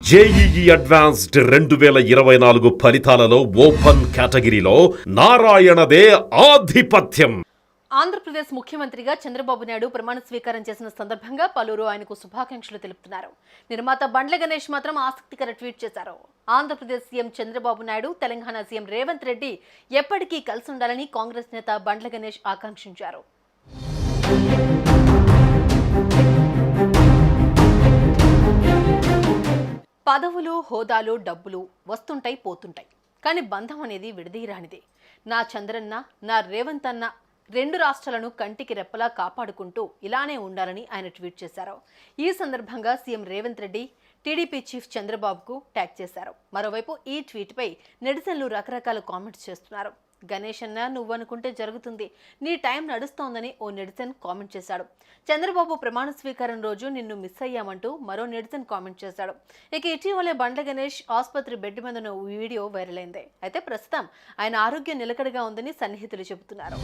JEE advanced 2024 ఫలితాలలో open కేటగిరీలో నారాయణదే ఆధిపత్యం. ఆంధ్రప్రదేశ్ ముఖ్యమంత్రిగా చంద్రబాబు నాయుడు ప్రమాణ స్వీకారం చేసిన సందర్భంగా పలువురు ఆయనకు శుభాకాంక్షలు తెలుపుతున్నారు. నిర్మాత బండ్ల గణేష్ మాత్రం ఆసక్తికర ట్వీట్ చేశారు. ఆంధ్రప్రదేశ్ సీఎం చంద్రబాబు నాయుడు, తెలంగాణ సీఎం రేవంత్ రెడ్డి ఎప్పటికీ కలిసి ఉండాలని కాంగ్రెస్ నేత బండ్ల గణేష్ ఆకాంక్షించారు. పదవులు, హోదాలు, డబ్బులు వస్తుంటాయి, పోతుంటాయి. కానీ బంధం అనేది విడదీయరానిది. నా చంద్రన్న, నా రేవంత్ అన్న రెండు రాష్ట్రాలను కంటికి రెప్పలా కాపాడుకుంటూ ఇలానే ఉండాలని ఆయన ట్వీట్ చేశారు. ఈ సందర్భంగా CM Revanth Reddy TDP chief చంద్రబాబుకు ట్యాగ్ చేశారు. మరోవైపు ఈ ట్వీట్పై నెటిజన్లు రకరకాల కామెంట్స్ చేస్తున్నారు. గణేష్ అన్న, నువ్వనుకుంటే జరుగుతుంది, నీ టైం నడుస్తోందని ఓ నెటిజన్ కామెంట్ చేశాడు. చంద్రబాబు ప్రమాణ స్వీకారం రోజు నిన్ను మిస్ అయ్యామంటూ మరో నెటిజన్ కామెంట్ చేశాడు. ఇక ఇటీవలే బండ్ల గణేష్ ఆసుపత్రి బెడ్ మీద ఉన్న వీడియో వైరల్ అయింది. అయితే ప్రస్తుతం ఆయన ఆరోగ్యం నిలకడగా ఉందని సన్నిహితులు చెబుతున్నారు.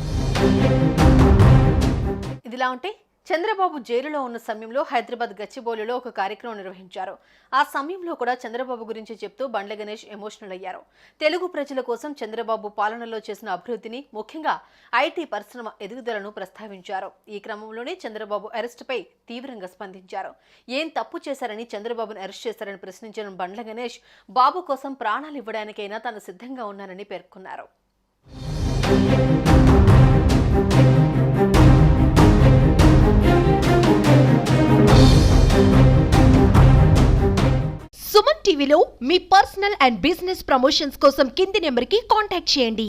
ఇదిలా ఉంటే చంద్రబాబు జైలులో ఉన్న సమయంలో హైదరాబాద్ గచ్చిబౌలిలో ఒక కార్యక్రమం నిర్వహించారు. ఆ సమయంలో కూడా చంద్రబాబు గురించి చెప్తూ బండ్ల గణేష్ ఎమోషనల్ అయ్యారు. తెలుగు ప్రజల కోసం చంద్రబాబు పాలనలో చేసిన అభివృద్ధిని, ముఖ్యంగా ఐటీ పరిశ్రమ ఎదుగుదలను ప్రస్తావించారు. ఈ క్రమంలోనే చంద్రబాబు అరెస్టుపై తీవ్రంగా స్పందించారు. ఏం తప్పు చేశారని చంద్రబాబును అరెస్ట్ చేశారని ప్రశ్నించిన బండ్ల గణేష్, బాబు కోసం ప్రాణాలు ఇవ్వడానికైనా తాను సిద్ధంగా ఉన్నానని పేర్కొన్నారు. సుమన్ టీవీలో మీ పర్సనల్ అండ్ బిజినెస్ ప్రమోషన్స్ కోసం కింది నెంబర్కి కాంటాక్ట్ చేయండి.